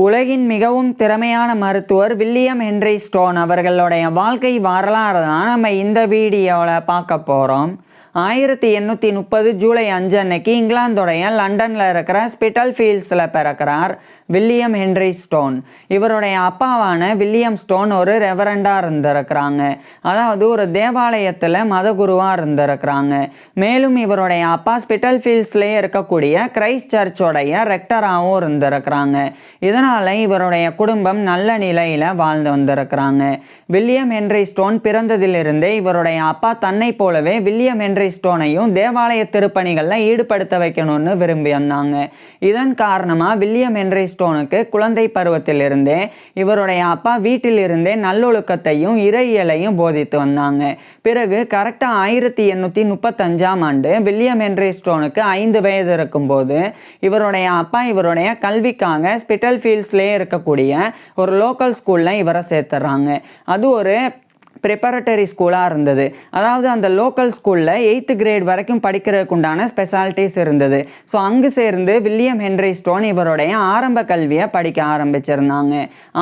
உலகின் மிகவும் திறமையான மருத்துவர் வில்லியம் ஹென்றி ஸ்டோன் அவர்களுடைய வாழ்க்கை வரலாறு தான் நம்ம இந்த வீடியோவில் பார்க்க போகிறோம். 1830 ஜூலை 5 அன்னைக்கு இங்கிலாந்துடைய லண்டனில் இருக்கிற ஸ்பிட்டல்ஃபீல்ட்ஸில் பிறக்கிறார் வில்லியம் ஹென்றி ஸ்டோன். இவருடைய அப்பாவான வில்லியம் ஸ்டோன் ஒரு ரெவரண்டாக இருந்திருக்கிறாங்க, அதாவது ஒரு தேவாலயத்தில் மதகுருவாக இருந்திருக்கிறாங்க. மேலும் இவருடைய அப்பா ஸ்பிட்டல்ஃபீல்ட்ஸ்லேயே இருக்கக்கூடிய கிரைஸ்ட் சர்ச்சோடைய ரெக்டராகவும் இருந்திருக்கிறாங்க. இதனால் இவருடைய குடும்பம் நல்ல நிலையில் வாழ்ந்து வந்திருக்கிறாங்க. வில்லியம் ஹென்றி ஸ்டோன் பிறந்ததிலிருந்தே இவருடைய அப்பா தன்னை போலவே வில்லியம் ஹென்றி ஸ்டோனையும் தேவாலய திருப்பணிகளில் ஈடுபடுத்த வைக்கணும்னு விரும்பி வந்தாங்க. இதன் காரணமாக வில்லியம் ஹென்றி ஸ்டோனுக்கு குழந்தை பருவத்திலிருந்தே இவருடைய அப்பா வீட்டிலிருந்தே நல்லொழுக்கத்தையும் இறையியலையும் போதித்து வந்தாங்க. பிறகு கரெக்டாக 1835ஆம் ஆண்டு வில்லியம் ஹென்றி ஸ்டோனுக்கு 5 வயது இருக்கும்போது இவருடைய அப்பா இவருடைய கல்விக்காக ஸ்பிட்டல்ஃபீல்ட்ஸ்லேயே இருக்கக்கூடிய ஒரு லோக்கல் ஸ்கூலில் இவரை சேர்த்துறாங்க. அது ஒரு ப்ரிப்பரட்டரி ஸ்கூலாக இருந்தது. அதாவது அந்த லோக்கல் ஸ்கூலில் 8th கிரேட் வரைக்கும் படிக்கிறதுக்கு உண்டான ஸ்பெஷாலிட்டிஸ் இருந்தது. ஸோ அங்கு சேர்ந்து வில்லியம் ஹென்றி ஸ்டோன் இவருடைய ஆரம்ப கல்வியை படிக்க ஆரம்பிச்சிருந்தாங்க.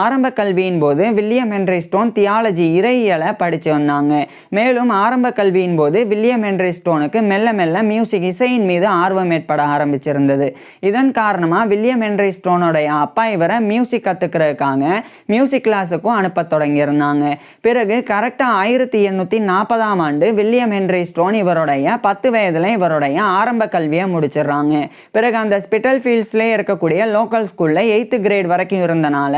ஆரம்ப கல்வியின் போது வில்லியம் ஹென்றி ஸ்டோன் தியாலஜி இறையியலை படித்து வந்தாங்க. மேலும் ஆரம்ப கல்வியின் போது வில்லியம் ஹென்றி ஸ்டோனுக்கு மெல்ல மெல்ல மியூசிக் இசையின் மீது ஆர்வம் ஏற்பட ஆரம்பிச்சிருந்தது. இதன் காரணமாக வில்லியம் ஹென்றி ஸ்டோனுடைய அப்பா இவரை மியூசிக் கற்றுக்கிறதுக்காக மியூசிக் கிளாஸுக்கும் அனுப்ப தொடங்கியிருந்தாங்க. பிறகு கரெக்டாக 1840ஆம் ஆண்டு வில்லியம் ஹென்றி ஸ்டோன் இவருடைய 10 வயதில் இவருடைய ஆரம்ப கல்வியை முடிச்சிடுறாங்க. பிறகு அந்த ஸ்பிட்டல்ஃபீல்ட்ஸ்லேயே இருக்கக்கூடிய லோக்கல் ஸ்கூலில் 8th கிரேட் வரைக்கும் இருந்தனால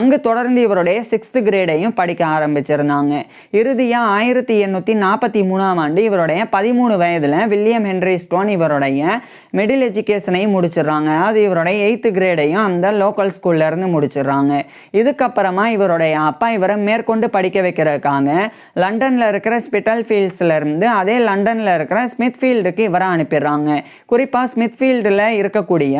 அங்கு தொடர்ந்து இவருடைய 6th கிரேடையும் படிக்க ஆரம்பிச்சிருந்தாங்க. இறுதியாக 1843ஆம் ஆண்டு இவருடைய 13 வயதில் வில்லியம் ஹென்றி ஸ்டோன் இவருடைய மிடில் எஜுகேஷனையும் முடிச்சிடுறாங்க. அது இவருடைய 8th கிரேடையும் அந்த லோக்கல் ஸ்கூல்லேருந்து முடிச்சிடுறாங்க. இதுக்கப்புறமா இவருடைய அப்பா இவரை மேற்கொண்டு படிக்க வைக்கிறதுக்காக லண்டன்ல இருக்கிற ஸ்பிட்டல்ஃபீல்ட்ஸ்ல இருந்து அதே லண்டன்ல இருக்கிற ஸ்மித்ஃபீல்டுக்கு இவரை அனுப்பிடுறாங்க. குறிப்பா ஸ்மித்ஃபீல்டில் இருக்கக்கூடிய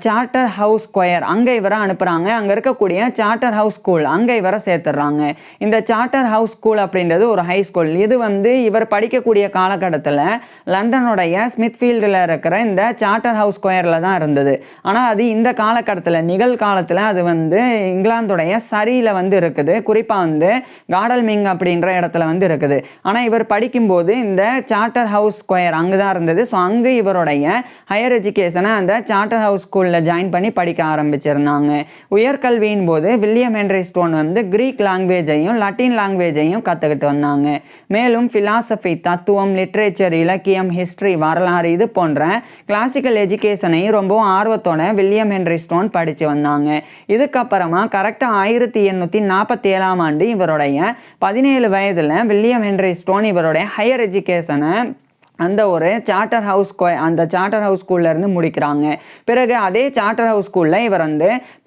சார்ட்டர் ஹவுஸ் ஸ்கொயர் அங்கே இவரை அனுப்புறாங்க. அங்கே இருக்கக்கூடிய சார்ட்டர் ஹவுஸ் ஸ்கூல் அங்கே இவரை சேர்த்துடுறாங்க. இந்த சார்ட்டர் ஹவுஸ் ஸ்கூல் அப்படின்றது ஒரு ஹை ஸ்கூல். இது இவர் படிக்கக்கூடிய காலகட்டத்தில் லண்டனுடைய ஸ்மித்ஃபீல்டில் இருக்கிற இந்த சார்ட்டர் ஹவுஸ் ஸ்கொயரில் தான் இருந்தது. ஆனால் அது இந்த காலகட்டத்தில் நிகழ்காலத்தில் அது இங்கிலாந்துடைய சரியில் இருக்குது. குறிப்பாக காடல்மிங் அப்படின்ற இடத்துல இருக்குது. ஆனால் இவர் படிக்கும்போது இந்த சார்ட்டர் ஹவுஸ் ஸ்கொயர் அங்கே தான் இருந்தது. ஸோ அங்கே இவருடைய ஹையர் எஜுகேஷனை அந்த சார்ட்டர் ஹவுஸ் ஸ்கூலில் ஜாயின் பண்ணி படிக்க ஆரம்பிச்சிருந்தாங்க. உயர்கல்வியின் போது வில்லியம் ஹென்றி ஸ்டோன் கிரீக் லாங்குவேஜையும் லட்டின் லாங்குவேஜையும் கற்றுக்கிட்டு வந்தாங்க. மேலும் ஃபிலாசபி, தத்துவம், லிட்ரேச்சர், இலக்கியம், ஹிஸ்ட்ரி, வரலாறு இது போன்ற கிளாசிக்கல் எஜுகேஷனையும் ரொம்பவும் ஆர்வத்தோட வில்லியம் ஹென்றி ஸ்டோன் படித்து வந்தாங்க. இதுக்கப்புறமா கரெக்டாக 1847ஆம் ஆண்டு இவருடைய 17 வயதில் வில்லியம் ஹென்றி ஸ்டோன் இவருடைய ஹையர் எஜுகேஷனை அந்த ஒரு சார்ட்டர் ஹவுஸ் ஸ்கூல்லேருந்து முடிக்கிறாங்க. பிறகு அதே சார்ட்டர் ஹவுஸ் ஸ்கூலில் இவர்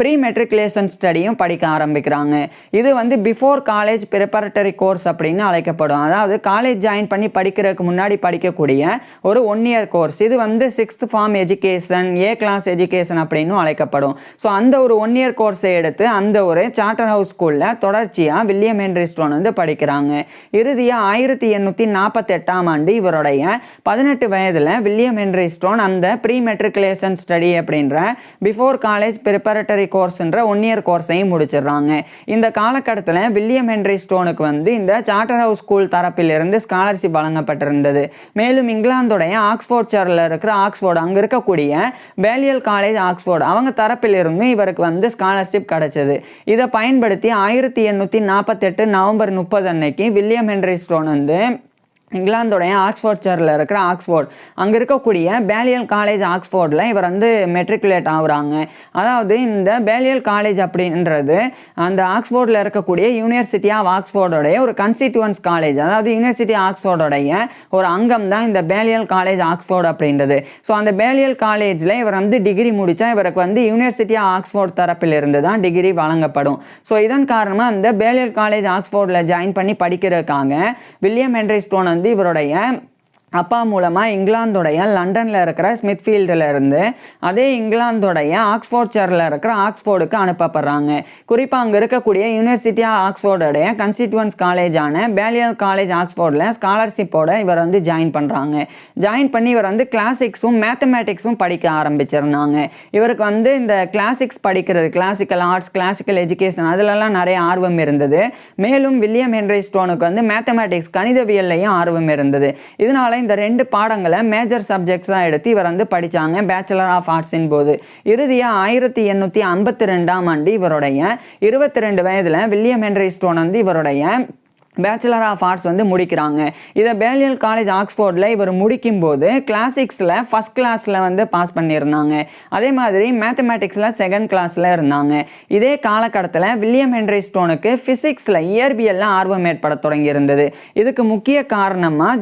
ப்ரீ மெட்ரிகுலேஷன் ஸ்டடியும் படிக்க ஆரம்பிக்கிறாங்க. இது பிஃபோர் காலேஜ் ப்ரிப்பரட்டரி கோர்ஸ் அப்படின்னு அழைக்கப்படும். அதாவது காலேஜ் ஜாயின் பண்ணி படிக்கிறதுக்கு முன்னாடி படிக்கக்கூடிய ஒரு 1 இயர் கோர்ஸ். இது 6th form education, A class education அப்படின்னு அழைக்கப்படும். ஸோ அந்த ஒரு 1 இயர் கோர்ஸை எடுத்து அந்த ஒரு சார்ட்டர் ஹவுஸ் ஸ்கூலில் தொடர்ச்சியாக வில்லியம் ஹென்றி ஸ்டோன் படிக்கிறாங்க. இறுதியாக 1848ஆம் ஆண்டு இவருடைய 18 வயதில் வில்லியம் ஹென்றி ஸ்டோன் அந்த ப்ரீ மெட்ரிகுலேஷன் ஸ்டடி அப்படின்ற பிஃபோர் காலேஜ் ப்ரிப்பரட்டரி கோர்ஸ்ன்ற 1 இயர் கோர்ஸையும் முடிச்சிடுறாங்க. இந்த காலகட்டத்தில் வில்லியம் ஹென்றி ஸ்டோனுக்கு இந்த சார்ட்டர் ஹவுஸ் ஸ்கூல் தரப்பிலிருந்து ஸ்காலர்ஷிப் வழங்கப்பட்டிருந்தது. மேலும் இங்கிலாந்துடைய ஆக்ஸ்போர்ட்ஷையரில் இருக்கிற ஆக்ஸ்போர்ட் அங்கே இருக்கக்கூடிய பேலியல் காலேஜ் ஆக்ஸ்போர்ட் அவங்க தரப்பிலிருந்து இவருக்கு ஸ்காலர்ஷிப் கிடைச்சது. இதை பயன்படுத்தி 1848 நவம்பர் 30 அன்னைக்கு வில்லியம் ஹென்றி ஸ்டோன் இங்கிலாந்துடைய ஆக்ஸ்போர்ட்ஷையரில் இருக்கிற ஆக்ஸ்போர்ட் அங்கே இருக்கக்கூடிய பேலியல் காலேஜ் ஆக்ஸ்போர்டில் இவர் மெட்ரிகுலேட் ஆகுறாங்க. அதாவது இந்த பேலியல் காலேஜ் அப்படின்றது அந்த ஆக்ஸ்போர்டில் இருக்கக்கூடிய யூனிவர்சிட்டி ஆஃப் ஆக்ஸ்போர்டோடைய ஒரு கன்ஸ்டிடியூவன்ஸ் காலேஜ். அதாவது யூனிவர்சிட்டி ஆக்ஸ்போர்டோடைய ஒரு அங்கம் தான் இந்த பேலியல் காலேஜ் ஆக்ஸ்போர்ட் அப்படின்றது. ஸோ அந்த பேலியல் காலேஜில் இவர் டிகிரி முடித்தா இவருக்கு யூனிவர்சிட்டி ஆஃப் ஆக்ஸ்போர்ட் தரப்பிலிருந்து தான் டிகிரி வழங்கப்படும். ஸோ இதன் காரணமாக அந்த பேலியல் காலேஜ் ஆக்ஸ்போர்டில் ஜாயின் பண்ணி படிக்கிறதுக்காக வில்லியம் ஹென்றி ஸ்டோன் இவருடைய அப்பா மூலமாக இங்கிலாந்துடைய லண்டனில் இருக்கிற ஸ்மித்ஃபீல்டில் இருந்து அதே இங்கிலாந்துடைய ஆக்ஸ்ஃபோர்ட்ஷைரில் இருக்கிற ஆக்ஸ்ஃபோர்டுக்கு அனுப்பப்படுறாங்க. குறிப்பாக அங்கே இருக்கக்கூடிய யூனிவர்சிட்டி ஆஃப் ஆக்ஸ்ஃபோர்டுடைய கன்ஸ்டிடியூவன்ஸ் காலேஜான பேலியல் காலேஜ் ஆக்ஸ்ஃபோர்டில் ஸ்காலர்ஷிப்போட இவர் வந்து ஜாயின் பண்ணுறாங்க. ஜாயின் பண்ணி இவர் வந்து கிளாசிக்ஸும் மேத்தமேட்டிக்ஸும் படிக்க ஆரம்பிச்சிருந்தாங்க. இவருக்கு வந்து இந்த கிளாசிக்ஸ் படிக்கிறது, கிளாசிக்கல் ஆர்ட்ஸ், கிளாசிக்கல் எஜுகேஷன் அதிலெல்லாம் நிறைய ஆர்வம் இருந்தது. மேலும் வில்லியம் ஹென்ரி ஸ்டோனுக்கு வந்து மேத்தமேட்டிக்ஸ் கணிதவியல்லையும் ஆர்வம் இருந்தது. இதனால இந்த 2 பாடங்களை மேஜர் சப்ஜெக்ட்ஸாக எடுத்து இவர் வந்து படித்தாங்க பேச்சுலர் ஆஃப் ஆர்ட்ஸின் போது. இறுதியாக 1852ஆம் ஆண்டு இவருடைய 22 வயதில் வில்லியம் ஹென்ரி ஸ்டோன் வந்து இவருடைய பேச்சுலர் ஆஃப் ஆர்ட்ஸ் வந்து முடிக்கிறாங்க. இதை பேலியல் காலேஜ் ஆக்ஸ்ஃபோர்டில் இவர் முடிக்கும்போது கிளாசிக்ஸில் ஃபஸ்ட் கிளாஸில் வந்து பாஸ் பண்ணியிருந்தாங்க. அதே மாதிரி மேத்தமேட்டிக்ஸில் செகண்ட் கிளாஸில் இருந்தாங்க. இதே காலகட்டத்தில் வில்லியம் ஹென்ரி ஸ்டோனுக்கு ஃபிசிக்ஸில் இயற்பியலில் ஆர்வம் ஏற்பட தொடங்கியிருந்தது. இதுக்கு முக்கிய காரணமாக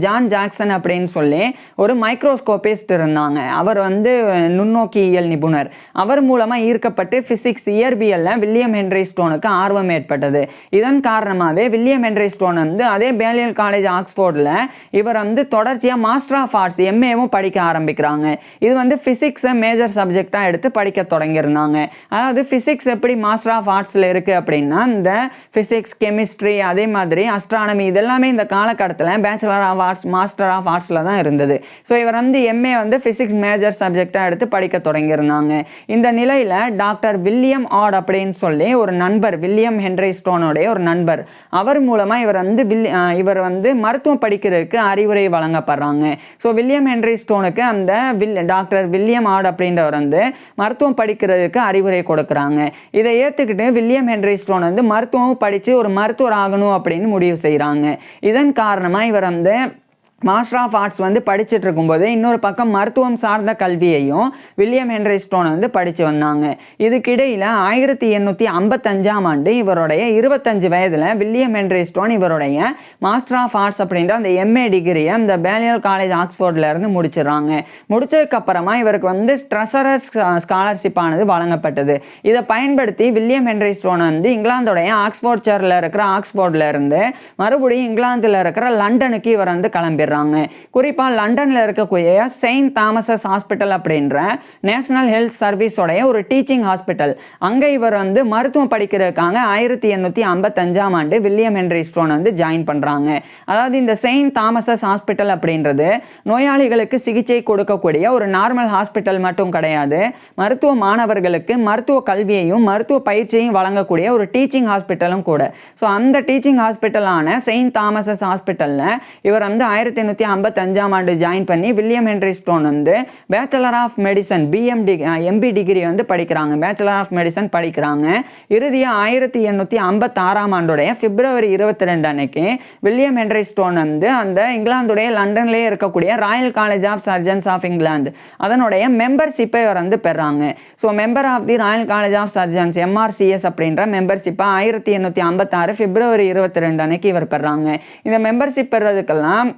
ஜான் ஜாக்சன் அப்படின்னு சொல்லி ஒரு மைக்ரோஸ்கோபிஸ்ட் இருந்தாங்க. அவர் வந்து நுண்ணோக்கியியல் நிபுணர். அவர் மூலமாக ஈர்க்கப்பட்டு ஃபிசிக்ஸ் இயற்பியலில் வில்லியம் ஹென்ரி ஸ்டோனுக்கு ஆர்வம் ஏற்பட்டது. இதன் காரணமாகவே வில்லியம் ஹென்ரி ஸ்டோன் வந்து அதே பேலியல் காலேஜ் ஆக்ஸ்ஃபோர்டில் இவர் வந்து தொடர்ச்சியாக மாஸ்டர் ஆஃப் ஆர்ட்ஸ் எம்ஏவும் படிக்க ஆரம்பிக்கிறாங்க. இது வந்து ஃபிசிக்ஸை மேஜர் சப்ஜெக்டாக எடுத்து படிக்க தொடங்கியிருந்தாங்க. அதாவது ஃபிசிக்ஸ் எப்படி மாஸ்டர் ஆஃப் ஆர்ட்ஸில் இருக்குது அப்படின்னா இந்த ஃபிசிக்ஸ், கெமிஸ்ட்ரி, அதே மாதிரி அஸ்ட்ரானமி இதெல்லாமே இந்த காலகட்டத்தில் bachelor of arts, master of ஆர்ட்ஸில் தான் இருந்தது. ஸோ இவர் வந்து எம்ஏ வந்து ஃபிசிக்ஸ் மேஜர் சப்ஜெக்டாக எடுத்து படிக்க தொடங்கியிருந்தாங்க. இந்த நிலையில் டாக்டர் வில்லியம் ஆட் அப்படின்னு சொல்லி ஒரு நண்பர், வில்லியம் ஹென்ரி ஸ்டோனுடைய ஒரு நண்பர், அவர் மூலமாக இவர் வந்து மருத்துவம் படிக்கிறதுக்கு அறிவுரை வழங்கப்படுறாங்க. ஸோ வில்லியம் ஹென்ரி ஸ்டோனுக்கு அந்த டாக்டர் வில்லியம் ஆட் அப்படின்றவர் வந்து மருத்துவம் படிக்கிறதுக்கு அறிவுரை கொடுக்குறாங்க. இதை ஏற்றுக்கிட்டு வில்லியம் ஹென்ரி ஸ்டோன் வந்து மருத்துவம் படித்து ஒரு மருத்துவர் ஆகணும் அப்படின்னு முடிவு செய்கிறாங்க. இதன் காரணமாக இவர் வந்து மாஸ்டர் ஆஃப் ஆர்ட்ஸ் வந்து படிச்சுட்டு இருக்கும்போது இன்னொரு பக்கம் மருத்துவம் சார்ந்த கல்வியையும் வில்லியம் ஹென்ரி ஸ்டோன் வந்து படித்து வந்தாங்க. இதுக்கிடையில் 1855ஆம் ஆண்டு இவருடைய 25 வயதில் வில்லியம் ஹென்ரி ஸ்டோன் இவருடைய மாஸ்டர் ஆஃப் ஆர்ட்ஸ் அப்படின்ற அந்த எம்ஏ டிகிரியை அந்த பேலியல் காலேஜ் ஆக்ஸ்ஃபோர்டில் இருந்து முடிச்சிடறாங்க. முடிச்சதுக்கப்புறமா இவருக்கு வந்து ட்ரெஷரர்ஸ் ஸ்காலர்ஷிப் ஆனது வழங்கப்பட்டது. இதை பயன்படுத்தி வில்லியம் ஹென்ரி ஸ்டோன் வந்து இங்கிலாந்துடைய ஆக்ஸ்ஃபோர்ட்ஷைரில் இருக்கிற ஆக்ஸ்ஃபோர்டில் இருந்து மறுபடியும் இங்கிலாந்தில் இருக்கிற லண்டனுக்கு இவர் வந்து கிளம்பி குறிப்பாக லண்டனில் இருக்கக்கூடிய செயின்ட் தாமஸஸ் ஹாஸ்பிட்டல் அப்படின்ற நேஷனல் ஹெல்த் சர்வீஸோடைய ஒரு டீச்சிங் ஹாஸ்பிட்டல், அங்கே இவர் வந்து மருத்துவம் படிக்கிறதுக்காக 1855ஆம் ஆண்டு வில்லியம் ஹென்ரி ஸ்டோன் வந்து ஜாயின் பண்ணுறாங்க. அதாவது இந்த செயின்ட் தாமஸஸ் ஹாஸ்பிட்டல் அப்படின்றது நோயாளிகளுக்கு சிகிச்சை கொடுக்கக்கூடிய ஒரு நார்மல் ஹாஸ்பிட்டல் மட்டும் கிடையாது, மருத்துவ மாணவர்களுக்கு மருத்துவ கல்வியையும் மருத்துவ பயிற்சியையும் வழங்கக்கூடிய ஒரு டீச்சிங் ஹாஸ்பிட்டலும் கூட. ஸோ அந்த டீச்சிங் ஹாஸ்பிட்டலான செயின்ட் தாமஸஸ் ஹாஸ்பிட்டலில் இவர் வந்து 1855ஆம் ஆண்டு ஜாயின் பண்ணி வில்லியம் ஹென்ரி ஸ்டோன் வந்து bachelor of medicine MB degree வந்து படிக்கிறாங்க. பேச்சுலர் ஆஃப் மெடிசன் படிக்கிறாங்க. இறுதியாக 1856ஆம் ஆண்டுடைய பிப்ரவரி 22 அன்னைக்கு வில்லியம் ஹென்ரி ஸ்டோன் வந்து அந்த இங்கிலாந்துடைய லண்டன்லேயே இருக்கக்கூடிய Royal college of surgeons of England அதனுடைய மெம்பர்ஷிப்பை இவர் வந்து பெறாங்க. So member of the Royal college of surgeons MRCS அப்படின்ற மெம்பர்ஷிப்பை 1856 பிப்ரவரி 22 அன்னைக்கு இவர் பெறாங்க. இந்த மெம்பர்ஷிப் பெறதுக்கெல்லாம்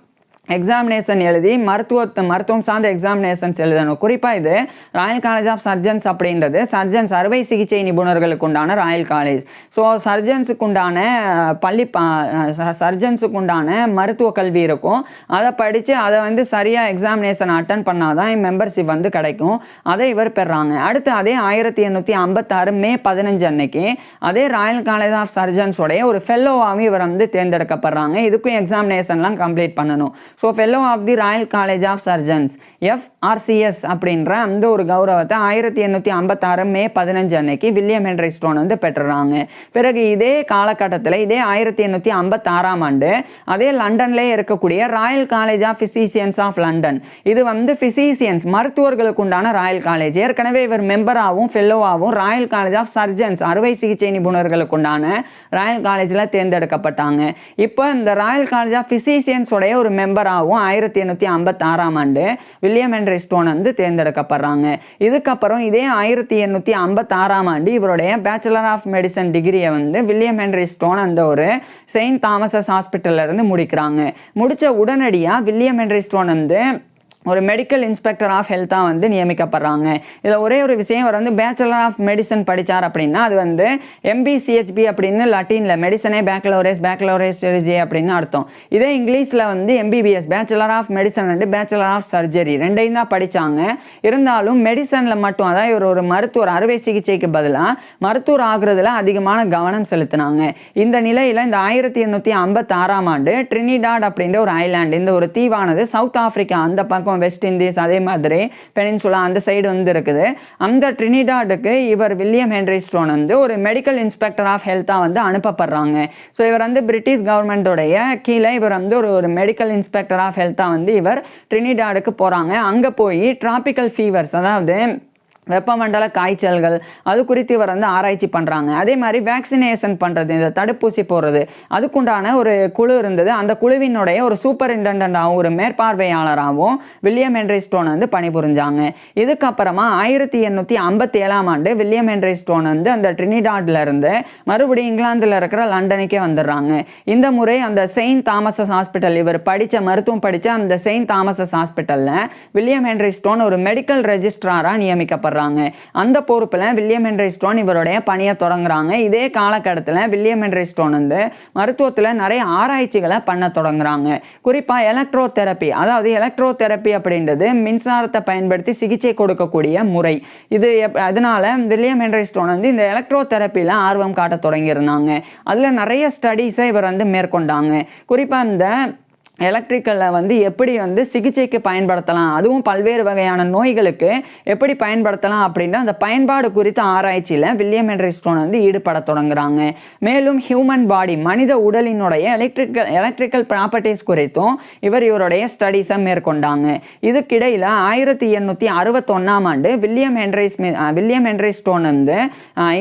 எக்ஸாமினேஷன் எழுதி மருத்துவம் சார்ந்த எக்ஸாமினேஷன்ஸ் எழுதணும். குறிப்பாக இது ராயல் காலேஜ் ஆஃப் சர்ஜன்ஸ் அப்படின்றது சர்ஜன்ஸ் அறுவை சிகிச்சை நிபுணர்களுக்கு உண்டான ராயல் காலேஜ். ஸோ சர்ஜன்ஸுக்கு உண்டான மருத்துவ கல்வி இருக்கும். அதை படித்து அதை வந்து சரியாக எக்ஸாமினேஷன் அட்டன் பண்ணால் தான் மெம்பர்ஷிப் வந்து கிடைக்கும். அதை இவர் பெறாங்க. அடுத்து அதே 1856 மே 15 அன்னைக்கு அதே ராயல் காலேஜ் ஆஃப் சர்ஜன்ஸோடைய ஒரு ஃபெல்லோவாகவும் இவர் வந்து தேர்ந்தெடுக்கப்படுறாங்க. இதுக்கும் எக்ஸாமினேஷன்லாம் கம்ப்ளீட் பண்ணணும். So fellow of the Royal college of Surgeons FRCS அப்படின்ற அந்த ஒரு கௌரவத்தை 1856 மே 15 அன்னைக்கு வில்லியம் ஹென்ரி ஸ்டோன் வந்து பெற்றுறாங்க. பிறகு இதே காலகட்டத்தில் இதே 1856ஆம் ஆண்டு அதே லண்டன்லேயே இருக்கக்கூடிய Royal college of Physicians of London, இது வந்து ஃபிசிசியன்ஸ் மருத்துவர்களுக்கு உண்டான ராயல் காலேஜ். ஏற்கனவே இவர் மெம்பராகவும் ஃபெல்லோவாகவும் ராயல் காலேஜ் ஆஃப் சர்ஜன்ஸ் அறுவை சிகிச்சை நிபுணர்களுக்கு உண்டான ராயல் காலேஜில் தேர்ந்தெடுக்கப்பட்டாங்க. இப்போ இந்த ராயல் காலேஜ் ஆஃப் ஃபிசிசியன்ஸோடைய ஒரு மெம்பராகவும் 1856ஆம் ஆண்டு வில்லியம் ஹென்ரி ஸ்டோன் வந்து தேர்ந்தெடுக்கப்படுறாங்க. இதுக்கப்புறம் இதே 1856ஆம் ஆண்டு இவருடைய பேச்சுலர் ஆஃப் மெடிசன் டிகிரியை வந்து வில்லியம் ஹென்ரி ஸ்டோன் அந்த ஒரு செயின்ட் தாமஸஸ் ஹாஸ்பிட்டல்ல இருந்து முடிக்கிறாங்க. முடிச்ச உடனடியாக வில்லியம் ஹென்ரி ஸ்டோன் வந்து ஒரு மெடிக்கல் இன்ஸ்பெக்டர் ஆஃப் ஹெல்த்தாக வந்து நியமிக்கப்படுறாங்க. இதில் ஒரே ஒரு விஷயம், அவர் வந்து பேச்சுலர் ஆஃப் மெடிசன் படித்தார் அப்படின்னா அது வந்து MBCHB அப்படின்னு லட்டினில் மெடிசனே பேக்கலோரேஸ் சர்ஜரி அப்படின்னு அர்த்தம். இதே இங்கிலீஷில் வந்து MBBS bachelor of medicine and bachelor of surgery ரெண்டையும் தான் படித்தாங்க. இருந்தாலும் மெடிசனில் மட்டும், அதாவது இவர் ஒரு மருத்துவர், அறுவை சிகிச்சைக்கு பதிலாக மருத்துவர் ஆகுறதுல அதிகமான கவனம் செலுத்தினாங்க. இந்த நிலையில் இந்த 1856ஆம் ஆண்டு ட்ரினிடாட் அப்படின்ற ஒரு ஐலாண்டு, இந்த ஒரு தீவானது சவுத் ஆப்பிரிக்கா அந்த பக்கம் வெஸ்ட் இண்டீஸ் அதே மாதிரி பெனின்சுலா அந்த சைடு வந்து இருக்குது. அந்த ட்ரினிடாடுக்கு இவர் வில்லியம் ஹென்ரி ஸ்டோன் வந்து ஒரு மெடிக்கல் இன்ஸ்பெக்டர் ஆஃப் ஹெல்த்தாக வந்து அனுப்பப்படுறாங்க. ஸோ இவர் வந்து பிரிட்டிஷ் கவர்மெண்ட்டோடைய கீழே இவர் வந்து ஒரு மெடிக்கல் இன்ஸ்பெக்டர் ஆஃப் ஹெல்த்தாக வந்து இவர் ட்ரினிடாடுக்கு போகிறாங்க. அங்கே போய் டிராபிக்கல் ஃபீவர்ஸ், அதாவது வெப்பமண்டல காய்ச்சல்கள், அது குறித்து இவர் வந்து ஆராய்ச்சி பண்ணுறாங்க. அதே மாதிரி வேக்சினேஷன் பண்ணுறது, இந்த தடுப்பூசி போடுறது, அதுக்குண்டான ஒரு குழு இருந்தது. அந்த குழுவினுடைய ஒரு சூப்பரிண்டெண்டாகவும் ஒரு மேற்பார்வையாளராகவும் வில்லியம் ஹென்ரி ஸ்டோன் வந்து பணிபுரிஞ்சாங்க. இதுக்கப்புறமா 1857ஆம் ஆண்டு வில்லியம் ஹென்ரி ஸ்டோன் வந்து அந்த ட்ரினிடாட்ல இருந்து மறுபடியும் இங்கிலாந்தில் இருக்கிற லண்டனுக்கே வந்துடுறாங்க. இந்த முறை அந்த செயின்ட் தாமஸஸ் ஹாஸ்பிட்டல், இவர் மருத்துவம் படித்த அந்த செயின்ட் தாமஸஸ் ஹாஸ்பிட்டலில் வில்லியம் ஹென்ரி ஸ்டோன் ஒரு மெடிக்கல் ரெஜிஸ்ட்ராராக நியமிக்கப்படுறாங்க. அந்த பொறுப்பில் வில்லியம் ஹென்ரி ஸ்டோன் இவருடைய பணியை தொடங்குறாங்க. இதே காலகட்டத்தில் வில்லியம் ஹென்ரி ஸ்டோன் வந்து மருத்துவத்தில் நிறைய ஆராய்ச்சிகளை பண்ண தொடங்குறாங்க. குறிப்பாக எலக்ட்ரோதெரப்பி, அதாவது எலக்ட்ரோதெரப்பி அப்படின்றது மின்சாரத்தை பயன்படுத்தி சிகிச்சை கொடுக்கக்கூடிய முறை. அதனால வில்லியம் ஹென்ரி ஸ்டோன் வந்து இந்த எலக்ட்ரோதெரப்பியில் ஆர்வம் காட்ட தொடங்கியிருந்தாங்க. அதில் நிறைய ஸ்டடீஸை இவர் வந்து மேற்கொண்டாங்க. குறிப்பாக இந்த எலக்ட்ரிக்கலில் வந்து எப்படி வந்து சிகிச்சைக்கு பயன்படுத்தலாம், அதுவும் பல்வேறு வகையான நோய்களுக்கு எப்படி பயன்படுத்தலாம் அப்படின்ற அந்த பயன்பாடு குறித்த ஆராய்ச்சியில் வில்லியம் ஹென்ரி ஸ்டோன் வந்து ஈடுபட தொடங்குறாங்க. மேலும் ஹியூமன் பாடி, மனித உடலினுடைய எலக்ட்ரிக்கல் ப்ராப்பர்ட்டிஸ் குறித்தும் இவருடைய ஸ்டடீஸை மேற்கொண்டாங்க. இதுக்கிடையில் 1861ஆம் ஆண்டு வில்லியம் ஹென்ரி ஸ்டோன் வந்து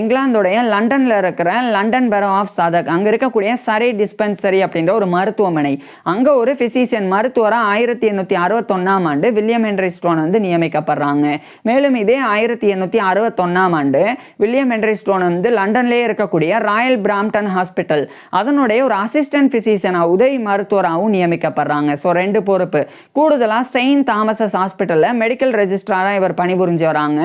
இங்கிலாந்துடைய லண்டனில் இருக்கிற லண்டன் பரோ ஆஃப் சதக், அங்கே இருக்கக்கூடிய சரே டிஸ்பென்சரி அப்படின்ற ஒரு மருத்துவமனை, அங்கே ஒரு பிசிஷியன் மருத்துவராக 1861ஆம் ஆண்டு வில்லியம் ஹென்ரி ஸ்டோன் வந்து நியமிக்கப்படுறாங்க. மேலும் இதே 1861ஆம் ஆண்டு வில்லியம் ஹென்ரி ஸ்டோன் வந்து லண்டன்லேயே இருக்கக்கூடிய ராயல் பிராம்டன் ஹாஸ்பிட்டல், அதனுடைய ஒரு அசிஸ்டன்ட் பிசிஷியனாக உதவி மருத்துவராகவும் நியமிக்கப்படுறாங்க. ஸோ 2 பொறுப்பு. கூடுதலாக செயின்ட் தாமஸஸ் ஹாஸ்பிட்டலில் மெடிக்கல் ரெஜிஸ்ட்ராராக இவர் பணிபுரிஞ்சு வராங்க.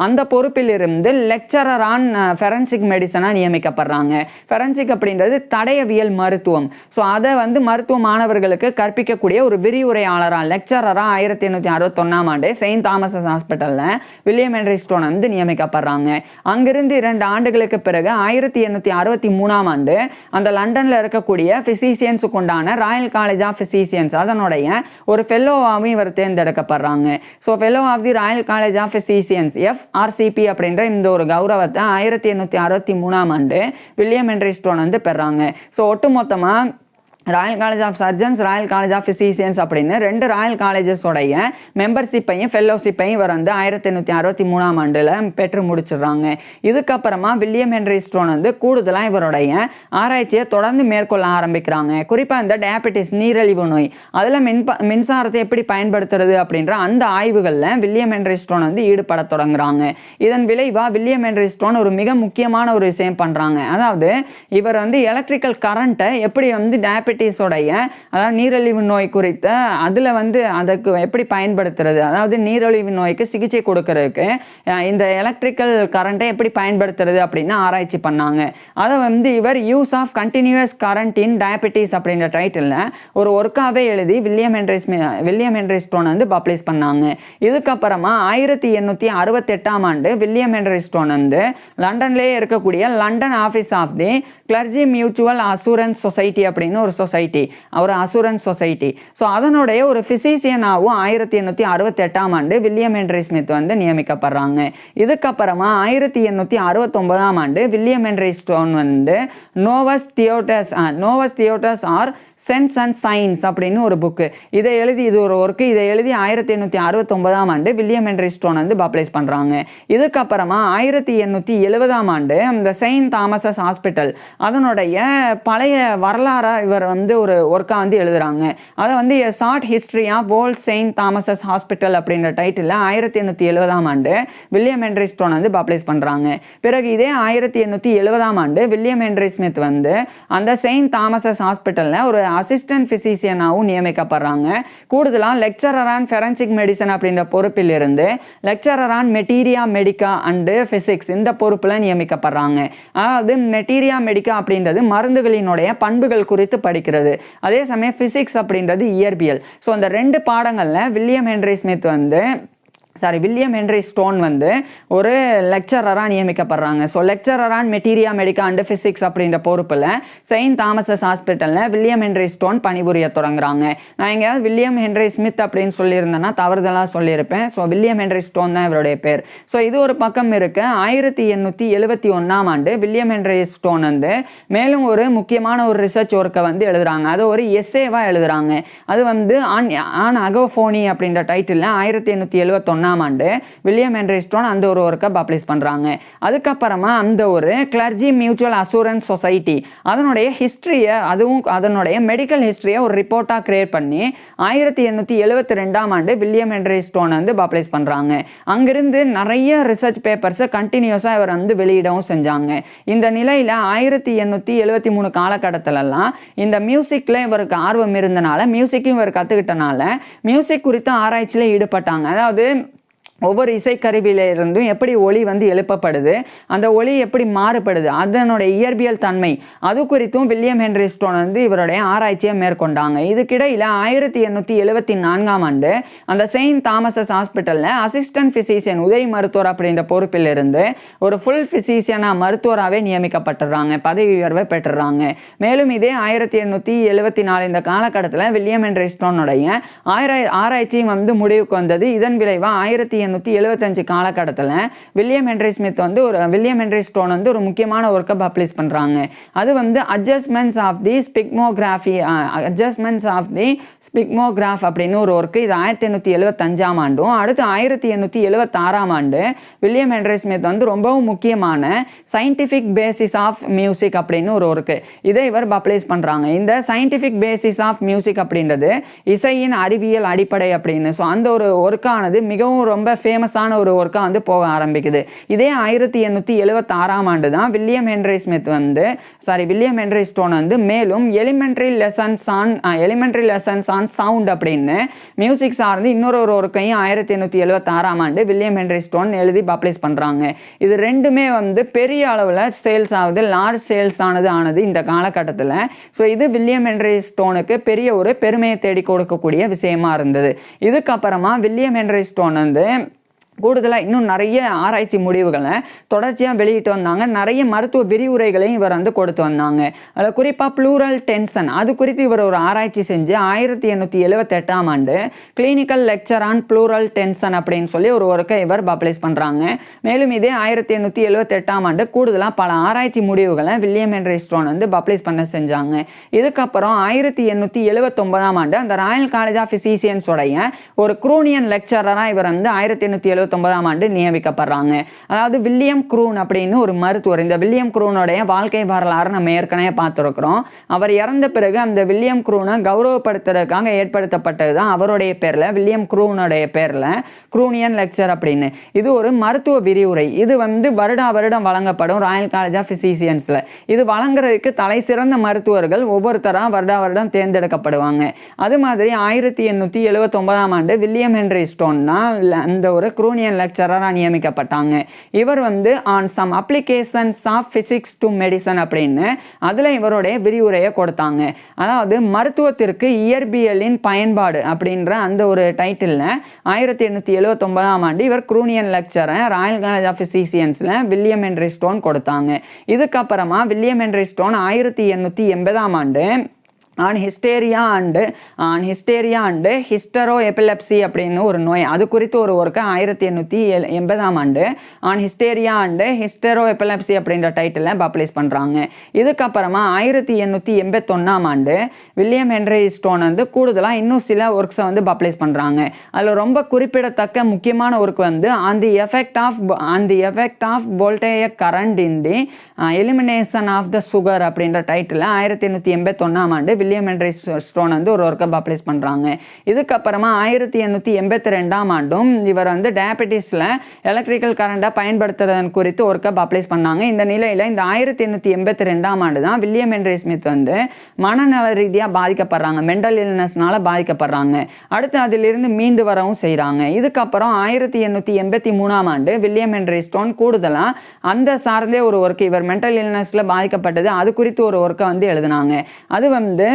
அந்த பொறுப்பில் இருந்து லெக்சரர் ஆன் ஃபெரன்சிக் மெடிசனாக நியமிக்கப்படுறாங்க. ஃபெரன்சிக் அப்படின்றது தடயவியல் மருத்துவம். ஸோ அதை வந்து மருத்துவ மாணவர்களுக்கு கற்பிக்கக்கூடிய ஒரு விரிவுரையாளராக, லெக்சரராக 1861ஆம் ஆண்டு செயின்ட் தாமஸஸ் ஹாஸ்பிட்டலில் வில்லியம் ஹென்ரி ஸ்டோன் வந்து நியமிக்கப்படுறாங்க. அங்கிருந்து 2 ஆண்டுகளுக்கு பிறகு 1863ஆம் ஆண்டு அந்த லண்டனில் இருக்கக்கூடிய பிசிஷியன்ஸுக்கு உண்டான ராயல் காலேஜ் ஆஃப் பிசிஷியன்ஸ், அதனுடைய ஒரு ஃபெல்லோவாகவும் இவர் தேர்ந்தெடுக்கப்படுறாங்க. So fellow of the Royal college of physicians FRCP அப்படின்ற இந்த ஒரு கௌரவத்தை 1863ஆம் ஆண்டு வில்லியம் ஹென்ரி ஸ்டோன் வந்து பெறாங்க. ஸோ ஒட்டுமொத்தமாக Royal college of Surgeons, Royal college of Physicians அப்படின்னு 2 ராயல் காலேஜஸோடைய மெம்பர்ஷிப்பையும் ஃபெல்லோஷிப்பையும் இவர் வந்து 1863ஆம் ஆண்டில் பெற்று முடிச்சிடுறாங்க. இதுக்கப்புறமா வில்லியம் ஹென்ரி ஸ்டோன் வந்து கூடுதலாக இவருடைய ஆராய்ச்சியை தொடர்ந்து மேற்கொள்ள ஆரம்பிக்கிறாங்க. குறிப்பாக இந்த டயபெட்டிஸ், நீரிழிவு நோய், அதில் மின்சாரத்தை எப்படி பயன்படுத்துறது அப்படின்ற அந்த ஆய்வுகளில் வில்லியம் ஹென்ரி ஸ்டோன் வந்து ஈடுபட தொடங்குறாங்க. இதன் விளைவாக வில்லியம் ஹென்ரி ஸ்டோன் ஒரு மிக முக்கியமான ஒரு விஷயம் பண்ணுறாங்க. அதாவது இவர் வந்து எலக்ட்ரிக்கல் கரண்ட்டை எப்படி வந்து டயபெட்டிஸோடைய, அதாவது நீரிழிவு நோய் குறித்த அதில் வந்து அதற்கு எப்படி பயன்படுத்துறது, அதாவது நீரிழிவு நோய்க்கு சிகிச்சை கொடுக்கறதுக்கு இந்த எலக்ட்ரிக்கல் கரண்ட்டை எப்படி பயன்படுத்துறது அப்படின்னு ஆராய்ச்சி பண்ணாங்க. அதை வந்து இவர் use of continuous current in diabetes அப்படின்ற டைட்டிலில் ஒரு ஒர்க்காகவே எழுதி வில்லியம் ஹென்ரி ஸ்டோன் வந்து பப்ளிஷ் பண்ணாங்க. இதுக்கப்புறமா 1868ஆம் ஆண்டு வில்லியம் ஹென்ரி ஸ்டோன் வந்து லண்டன்லேயே இருக்கக்கூடிய London office of the clergy mutual assurance society அப்படின்னு ஒரு சொசைட்டி, ஒரு அசூரன்ஸ் சொசைட்டி, ஸோ அதனுடைய ஒரு பிசிஷியனாகவும் 1868ஆம் ஆண்டு வில்லியம் ஹென்ரி ஸ்மித் வந்து நியமிக்கப்படுறாங்க. இதுக்கப்புறமா 1869ஆம் ஆண்டு வில்லியம் ஹென்ரி ஸ்டோன் வந்து நோவஸ் தியோட்டஸ் ஆர் சென்ஸ் அண்ட் சயின்ஸ் அப்படின்னு ஒரு புக்கு, இது ஒரு ஒர்க்கு, இதை எழுதி 1869ஆம் ஆண்டு வில்லியம் ஹென்ரி ஸ்டோன் வந்து பப்ளிஷ் பண்ணுறாங்க. இதுக்கப்புறமா 1870ஆம் ஆண்டு இந்த செயின்ட் தாமஸஸ் ஹாஸ்பிட்டல், அதனுடைய பழைய வரலாறை இவர் வந்து ஒரு ஒர்க்காக வந்து எழுதுகிறாங்க. அதை வந்து a short history of old Saint Thomas's hospital அப்படின்ற டைட்டிலில் 1870ஆம் ஆண்டு வில்லியம் ஹென்றி ஸ்டோன் வந்து பப்ளிஷ் பண்ணுறாங்க. பிறகு இதே 1870ஆம் ஆண்டு வில்லியம் ஹென்றி ஸ்மித் வந்து அந்த செயின்ட் தாமஸஸ் ஹாஸ்பிட்டலில் ஒரு அசிஸ்டன்ட் ஃபிசிஷியனாகவும் நியமிக்கப்படுறாங்க. கூடுதலாக லெக்சரர் ஆன் ஃபெரன்சிக் மெடிசன் அப்படின்ற பொறுப்பில் இருந்து lecturer on materia மெடிக்கா and physics இந்த பொறுப்பில் நியமிக்கப்படுறாங்க. அதாவது மெட்டீரியா மெடிக்கா அப்படின்றது மருந்துகளினுடைய பண்புகள் குறித்து படிக்கிறது. அதே சமயம் ஃபிசிக்ஸ் அப்படின்றது இயற்பியல். ஸோ அந்த 2 பாடங்களில் வில்லியம் ஹென்றி ஸ்டோன் வந்து ஒரு லெக்சரராக நியமிக்கப்படுறாங்க. So lecturer on materia medica and physics அப்படின்ற பொறுப்பில் செயின்ட் தாமஸஸ் ஹாஸ்பிட்டலில் வில்லியம் ஹென்றி ஸ்டோன் பணிபுரிய தொடங்குறாங்க. நான் எங்கேயாவது வில்லியம் ஹென்றி ஸ்மித் அப்படின்னு சொல்லியிருந்தேன்னா தவறுதலாக சொல்லியிருப்பேன். ஸோ வில்லியம் ஹென்றி ஸ்டோன் தான் இவருடைய பேர். ஸோ இது ஒரு பக்கம் இருக்கு. 1871ஆம் ஆண்டு வில்லியம் ஹென்றி ஸ்டோன் வந்து மேலும் ஒரு முக்கியமான ஒரு ரிசர்ச் ஒர்க்கை வந்து எழுதுறாங்க. அது ஒரு எஸ்ஸேவாக எழுதுறாங்க. அது வந்து ஆன் அகோஃபோனி அப்படின்ற டைட்டிலில் 1871ஆம் ஆண்டு வில்லியம் ஹென்றி ஸ்டோன் அந்த ஒரு ஒர்க்கை பப்ளிஷ் பண்றாங்க. அதுக்கப்புறமா அந்த ஒரு கிளர்ஜி மியூச்சுவல் அசூரன்ஸ் சொசைட்டி அதனுடைய ஹிஸ்டரியை அதுவும் அதனுடைய மெடிக்கல் ஹிஸ்டரியை ஒரு ரிப்போர்ட்டாக கிரியேட் பண்ணி 1872ஆம் ஆண்டு வில்லியம் ஹென்றி ஸ்டோன் வந்து பப்ளிஷ் பண்றாங்க. அங்கிருந்து நிறைய ரிசர்ச் பேப்பர்ஸை கண்டினியூஸாக இவர் வந்து வெளியிடவும் செஞ்சாங்க. இந்த நிலையில் 1873 காலகட்டத்திலலாம் இந்த மியூசிக்கில் இவருக்கு ஆர்வம் இருந்தனால மியூசிக்கும் இவர் கற்றுக்கிட்டனால மியூசிக் குறித்த ஆராய்ச்சியில் ஈடுபட்டாங்க. அதாவது ஒவ்வொரு இசைக்கருவியிலிருந்தும் எப்படி ஒளி வந்து எழுப்பப்படுது, அந்த ஒளி எப்படி மாறுபடுது, அதனுடைய இயற்பியல் தன்மை அது குறித்தும் வில்லியம் ஹென்றி ஸ்டோன் வந்து இவருடைய ஆராய்ச்சியை மேற்கொண்டாங்க. இதுக்கிடையில் 1874ஆம் ஆண்டு அந்த செயின்ட் தாமஸஸ் ஹாஸ்பிட்டலில் அசிஸ்டன்ட் ஃபிசிஷியன் உதவி மருத்துவர் அப்படின்ற பொறுப்பில் இருந்து ஒரு ஃபுல் ஃபிசிஷியனாக மருத்துவராகவே நியமிக்கப்பட்டுறாங்க. பதவி உயர்வை பெற்றுறாங்க. மேலும் இதே 1874 இந்த காலகட்டத்தில் வில்லியம் ஹென்றி ஸ்டோனுடைய ஆராய்ச்சியும் வந்து முடிவுக்கு வந்தது. இதன் விளைவாக 1875 காலகட்டத்தில் வில்லியம் ஹென்றி ஸ்டோன் வந்து ஒரு முக்கியமான ஒர்க்கை பப்ளிஷ் பண்ணுறாங்க. அது வந்து அட்ஜஸ்ட்மெண்ட்ஸ் ஆஃப் தி ஸ்பிக்மோகிராஃப் அப்படின்னு ஒரு ஒர்க்கு. இது 1875ஆம் ஆண்டும் அடுத்து 1876ஆம் ஆண்டு வில்லியம் ஹென்றி ஸ்மித் வந்து ரொம்பவும் முக்கியமான சயின்டிஃபிக் பேசிஸ் ஆஃப் மியூசிக் அப்படின்னு ஒரு ஒர்க்கு இதை இவர் பப்ளிஷ் பண்ணுறாங்க. இந்த சயின்டிஃபிக் பேசிஸ் ஆஃப் மியூசிக் அப்படின்றது இசையின் அறிவியல் அடிப்படை அப்படின்னு. ஸோ அந்த ஒரு ஒர்க்கானது மிகவும் ரொம்ப ஃபேமஸான ஒரு ஒர்க்காக வந்து போக ஆரம்பிக்குது. இதே 1876ஆம் ஆண்டு தான் வில்லியம் ஹென்றி ஸ்டோன் வந்து மேலும் எலிமெண்ட்ரி லெசன்ஸ் ஆன் சவுண்ட் அப்படின்னு மியூசிக் சார்ந்து இன்னொரு ஒர்க்கையும் 1876ஆம் ஆண்டு வில்லியம் ஹென்றி ஸ்டோன் எழுதி பப்ளிஷ் பண்ணுறாங்க. இது ரெண்டுமே வந்து பெரிய அளவில் சேல்ஸ் ஆகுது, லார்ஜ் சேல்ஸ் ஆனது இந்த காலகட்டத்தில். ஸோ இது வில்லியம் ஹென்றி ஸ்டோனுக்கு பெரிய ஒரு பெருமையை தேடி கொடுக்கக்கூடிய விஷயமா இருந்தது. இதுக்கப்புறமா வில்லியம் ஹென்றி ஸ்டோன் வந்து கூடுதலாக இன்னும் நிறைய ஆராய்ச்சி முடிவுகளை தொடர்ச்சியாக வெளியிட்டு வந்தாங்க. நிறைய மருத்துவ விரிவுரைகளையும் இவர் வந்து கொடுத்து வந்தாங்க. அதில் குறிப்பாக ப்ளூரல் டென்ஷன் அது குறித்து இவர் ஒரு ஆராய்ச்சி செஞ்சு 1878ஆம் ஆண்டு clinical lecture on pleural tension அப்படின்னு சொல்லி ஒரு ஒர்க்கை இவர் பப்ளிஷ் பண்ணுறாங்க. மேலும் இதே 1878ஆம் ஆண்டு கூடுதலாக பல ஆராய்ச்சி முடிவுகளை வில்லியம் ஹென்றி ஸ்டோன் வந்து பப்ளிஷ் பண்ண செஞ்சாங்க. இதுக்கப்புறம் 1879ஆம் ஆண்டு அந்த ராயல் காலேஜ் ஆஃப் ஃபிசிஷியன்ஸோடைய ஒரு க்ரூனியன் லெக்சரராக இவர் வந்து 1879ஆம் ஆண்டு நியமிக்கப்படுறாங்க. அதாவது வில்லியம் க்ரூன் அப்படின்னு ஒரு மருத்துவர். இந்த வில்லியம் க்ரூனுடைய வாழ்க்கை வரலாறு நம்ம ஏற்கனவே பார்த்துருக்கிறோம். அவர் இறந்த பிறகு அந்த வில்லியம் க்ரூனை கௌரவப்படுத்துறதுக்காக ஏற்படுத்தப்பட்டது தான் அவருடைய பேரில் வில்லியம் க்ரூனுடைய பேரில் க்ரூனியன் லெக்சர் அப்படின்னு. இது ஒரு மருத்துவ விரிவுரை. இது வந்து வருடம் வழங்கப்படும் ராயல் காலேஜ் ஆஃப் ஃபிசிஷியன்ஸில். இது வழங்குறதுக்கு தலை சிறந்த மருத்துவர்கள் ஒவ்வொருத்தராக வருடம் தேர்ந்தெடுக்கப்படுவாங்க. அது மாதிரி 1879ஆம் ஆண்டு வில்லியம் ஹென்றி ஸ்டோன் தான் அந்த ஒரு க்ரூனியன் லெக்சரராக நியமிக்கப்பட்டாங்க. இவர் வந்து on some applications of physics to medicine அப்படின்னு அதில் இவருடைய விரிவுரையை கொடுத்தாங்க. அதாவது மருத்துவத்திற்கு இயற்பியலின் பயன்பாடு அப்படின்ற அந்த ஒரு டைட்டிலில் 1879ஆம் ஆண்டு இவர் க்ரூனியன் லெக்சரை ராயல் காலேஜ் ஆஃப் ஃபிசிஷியன்ஸில் வில்லியம் ஹென்றி ஸ்டோன் கொடுத்தாங்க. இதுக்கப்புறமா வில்லியம் ஹென்றி ஸ்டோன் 1880ஆம் ஆண்டு on hysteria and hystero epilepsy அப்படின்னு ஒரு நோய் அது குறித்து ஒரு ஒர்க்கை 1880ஆம் ஆண்டு on hysteria and hystero epilepsy அப்படின்ற டைட்டிலில் பப்ளிஷ் பண்ணுறாங்க. இதுக்கப்புறமா 1881ஆம் ஆண்டு வில்லியம் ஹென்றி ஸ்டோன் வந்து கூடுதலாக இன்னும் சில ஒர்க்ஸை வந்து பப்ளிஷ் பண்ணுறாங்க. அதில் ரொம்ப குறிப்பிடத்தக்க முக்கியமான ஒர்க் வந்து on the effect of voltaic current in the elimination of the sugar அப்படின்ற டைட்டிலில் 1881ஆம் ஆண்டு வில்லியம் ஹென்றி ஸ்டோன் வந்து ஒரு ஒர்க்கை பப்ளிஷ் பண்ணுறாங்க. இதுக்கப்புறமா 1882ஆம் ஆண்டும் இவர் வந்து டயபெட்டிஸில் எலக்ட்ரிக்கல் கரண்ட்டை பயன்படுத்துறதன் குறித்து ஒர்க்கை பப்ளிஷ் பண்ணாங்க. இந்த நிலையில் இந்த 1882ஆம் ஆண்டு தான் வில்லியம் ஹென்றி ஸ்மித் வந்து மனநல ரீதியாக பாதிக்கப்படுறாங்க, மென்டல் இல்னஸ்னால பாதிக்கப்படுறாங்க. அடுத்து அதிலிருந்து மீண்டு வரவும் செய்கிறாங்க. இதுக்கப்புறம் 1883ஆம் ஆண்டு வில்லியம் ஹென்றி ஸ்டோன் கூடுதலாக அந்த சார்ந்தே ஒரு ஒர்க், இவர் மென்டல் இல்னஸில் பாதிக்கப்பட்டது அது குறித்து ஒரு ஒர்க்கை வந்து எழுதினாங்க. அது வந்து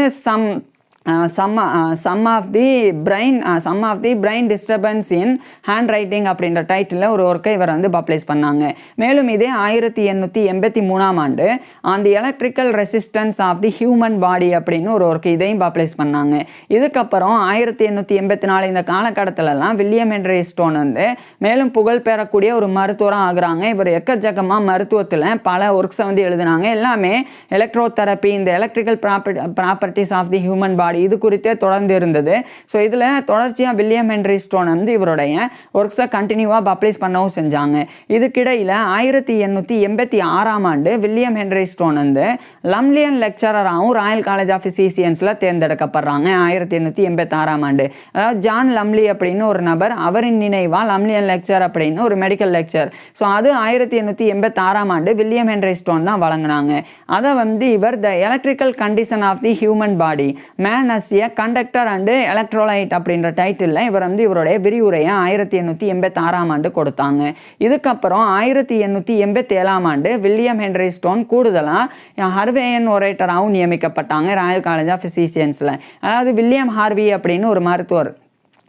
some of the brain disturbance in hand writing அப்படின்ற டைட்டிலில் ஒரு ஒர்க்கை இவர் வந்து பப்ளிஷ் பண்ணாங்க. மேலும் இதே 1883ஆம் ஆண்டு on the electrical resistance of the human body அப்படின்னு ஒரு ஒர்க் இதையும் பப்ளிஷ் பண்ணாங்க. இதுக்கப்புறம் 1884 இந்த காலகட்டத்திலலாம் வில்லியம் ஹென்றி ஸ்டோன் வந்து மேலும் புகழ் பெறக்கூடிய ஒரு மருத்துவராக ஆகுறாங்க. இவர் எக்கச்சக்கமாக மருத்துவத்தில் பல ஒர்க்ஸை வந்து எழுதினாங்க. எல்லாமே எலக்ட்ரோ தெரப்பி, இந்த electrical properties of the human body இது குறித்தே தொடர்ந்து இருந்தது. ஸோ இதில் தொடர்ச்சியாக வில்லியம் ஹென்றி ஸ்டோன் வந்து இவருடைய ஒர்க்ஸை கண்டினியூவாக பப்ளிஷ் பண்ணவும் செஞ்சாங்க. இதுக்கிடையில் 1886ஆம் ஆண்டு வில்லியம் ஹென்றி ஸ்டோன் வந்து லம்லியன் லெக்சரராகவும் ராயல் காலேஜ் ஆஃப் ஃபிசிசியன்ஸில் தேர்ந்தெடுக்கப்படுறாங்க. 1886ஆம் ஆண்டு அதாவது ஜான் லம்லி அப்படின்னு ஒரு நபர், அவரின் நினைவாக லம்லியன் லெக்சர் அப்படின்னு ஒரு மெடிக்கல் லெக்சர். ஸோ அது 1886ஆம் ஆண்டு வில்லியம் ஹென்றி ஸ்டோன் தான் வழங்கினாங்க. அதை வந்து இவர் the electrical condition of the human body man as a conductor and electrolyte அப்படின்ற டைட்டிலில் இவர் வந்து இவருடைய விரிவுரையை 1886ஆம் ஆண்டு கொடுத்தாங்க. இதுக்கப்புறம் 1887ஆம் ஆண்டு வில்லியம் ஹென்றி ஸ்டோன் கூடுதலாக ஹார்வேயன் ஒரேட்டராகவும் நியமிக்கப்பட்டாங்க ராயல் காலேஜ் ஆஃப் ஃபிசிசியன்ஸில். அதாவது வில்லியம் ஹார்வி அப்படின்னு ஒரு மருத்துவர்,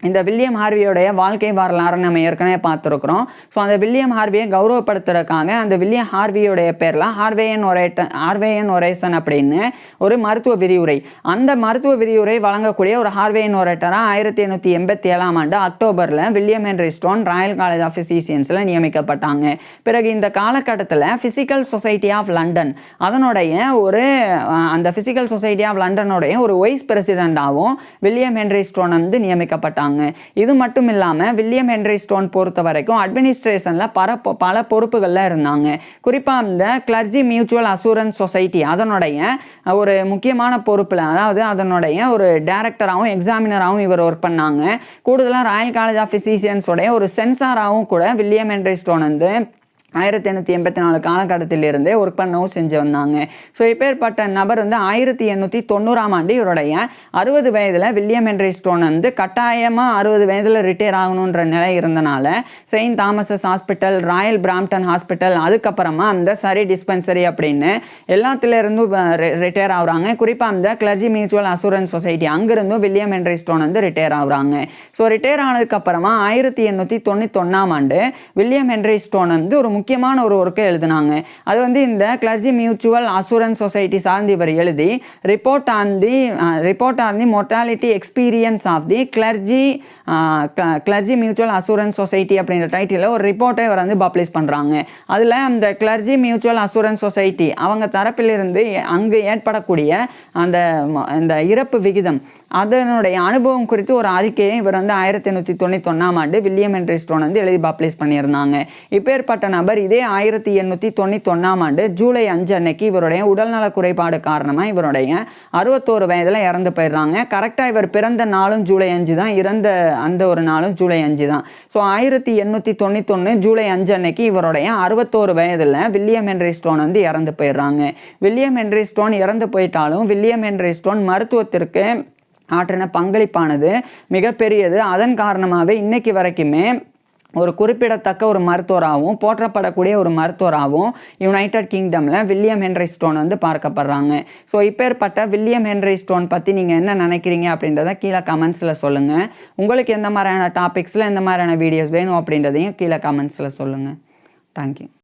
இந்த வில்லியம் ஹார்வியோடைய வாழ்க்கை வரலாறு நம்ம ஏற்கனவே பார்த்துருக்குறோம். ஸோ அந்த வில்லியம் ஹார்வியை கௌரவப்படுத்துறதுக்காக அந்த வில்லியம் ஹார்வியோடைய பேரில் ஹார்வேயன் ஒரேசன் அப்படின்னு ஒரு மருத்துவ விரிவுரை, அந்த மருத்துவ விரிவுரை வழங்கக்கூடிய ஒரு ஹார்வேயன் ஒரேட்டராக 1887ஆம் ஆண்டு அக்டோபரில் William Henry Stone royal college of ஃபிசிசியன்ஸில் நியமிக்கப்பட்டாங்க. பிறகு இந்த காலகட்டத்தில் ஃபிசிக்கல் சொசைட்டி ஆஃப் லண்டன் அதனுடைய அந்த ஃபிசிக்கல் சொசைட்டி ஆஃப் லண்டனுடைய ஒரு வைஸ் பிரசிடெண்டாகவும் வில்லியம் ஹென்றி ஸ்டோன் வந்து நியமிக்கப்பட்டாங்க. இது மட்டும் இல்லாமல் வில்லியம் ஹென்றி ஸ்டோன் பொறுத்த வரைக்கும் அட்மினிஸ்ட்ரேஷனில் பல பொறுப்புகளில் இருந்தாங்க. குறிப்பாக இந்த கிளர்ஜி மியூச்சுவல் அசூரன்ஸ் சொசைட்டி அதனுடைய ஒரு முக்கியமான பொறுப்பில், அதாவது அதனுடைய ஒரு டைரக்டராகவும் எக்ஸாமினராகவும் இவர் ஒர்க் பண்ணாங்க. கூடுதலாக ராயல் காலேஜ் ஆஃப் ஃபிசிசியன்ஸோடைய ஒரு சென்சாராகவும் கூட வில்லியம் ஹென்றி ஸ்டோன் வந்து 1884 காலகட்டத்திலிருந்தே ஒர்க் பண்ணவும் செஞ்சு வந்தாங்க. ஸோ இப்பேற்பட்ட நபர் வந்து 1890ஆம் ஆண்டு இவருடைய 60 வயதில் வில்லியம் ஹென்றி ஸ்டோன் வந்து கட்டாயமாக 60 வயதில் ரிட்டையர் ஆகணுன்ற நிலை இருந்தனால Saint Thomas's hospital, royal Brompton hospital, அதுக்கப்புறமா அந்த சரி டிஸ்பென்சரி அப்படின்னு எல்லாத்துலேருந்தும் ரிட்டையர் ஆகுறாங்க. குறிப்பாக அந்த கிளர்ஜி மியூச்சுவல் அசூரன்ஸ் சொசைட்டி அங்கிருந்தும் வில்லியம் ஹென்றி ஸ்டோன் வந்து ரிட்டையர் ஆகுறாங்க. ஸோ ரிட்டையர் ஆனதுக்கப்புறமா 1891ஆம் ஆண்டு வில்லியம் ஹென்றி ஸ்டோன் வந்து ஒரு முக்கியமான ஒரு ஒர்க்கை எழுதினாங்க. அது வந்து இந்த கிளர்ஜி மியூச்சுவல் அசூரன்ஸ் சொசைட்டி சார்ந்து இவர் எழுதி report on the mortality experience of the clergy mutual assurance society அப்படின்ற டைட்டிலில் ஒரு ரிப்போர்ட்டை இவர் வந்து பப்ளிஷ் பண்ணுறாங்க. அதில் அந்த கிளர்ஜி மியூச்சுவல் அசூரன்ஸ் சொசைட்டி அவங்க தரப்பிலிருந்து அங்கு ஏற்படக்கூடிய அந்த இறப்பு விகிதம் அதனுடைய அனுபவம் குறித்து ஒரு அறிக்கையை இவர் வந்து 1891ஆம் ஆண்டு வில்லியம் ஹென்றி ஸ்டோன் வந்து எழுதி பப்ளிஷ் பண்ணியிருந்தாங்க. இப்பேற்பட்ட நபர் இதே 1891ஆம் ஆண்டு ஜூலை 5 அன்னைக்கு இவருடைய உடல்நல குறைபாடு காரணமாக இவருடைய 61 வயதில் இறந்து போயிடுறாங்க. கரெக்டாக இவர் பிறந்த நாளும் ஜூலை 5 தான், இறந்த அந்த ஒரு நாளும் ஜூலை 5 தான். ஸோ 1891 ஜூலை 5 அன்னைக்கு இவருடைய 61 வயதில் வில்லியம் ஹென்றி ஸ்டோன் வந்து இறந்து போயிடுறாங்க. வில்லியம் ஹென்றி ஸ்டோன் இறந்து போயிட்டாலும் வில்லியம் ஹென்றி ஸ்டோன் மருத்துவத்திற்கு ஆற்றின பங்களிப்பானது மிகப்பெரியது. அதன் காரணமாகவே இன்னைக்கு வரைக்குமே ஒரு குறிப்பிடத்தக்க ஒரு மருத்துவராகவும் போற்றப்படக்கூடிய ஒரு மருத்துவராகவும் யுனைடெட் கிங்டமில் வில்லியம் ஹென்றி ஸ்டோன் வந்து பார்க்கப்படுறாங்க. ஸோ இப்பேற்பட்ட வில்லியம் ஹென்றி ஸ்டோன் பற்றி நீங்கள் என்ன நினைக்கிறீங்க அப்படின்றத கீழே கமெண்ட்ஸில் சொல்லுங்கள். உங்களுக்கு எந்த மாதிரியான டாபிக்ஸில் எந்த மாதிரியான வீடியோஸ் வேணும் அப்படின்றதையும் கீழே கமெண்ட்ஸில் சொல்லுங்கள். தேங்க்யூ.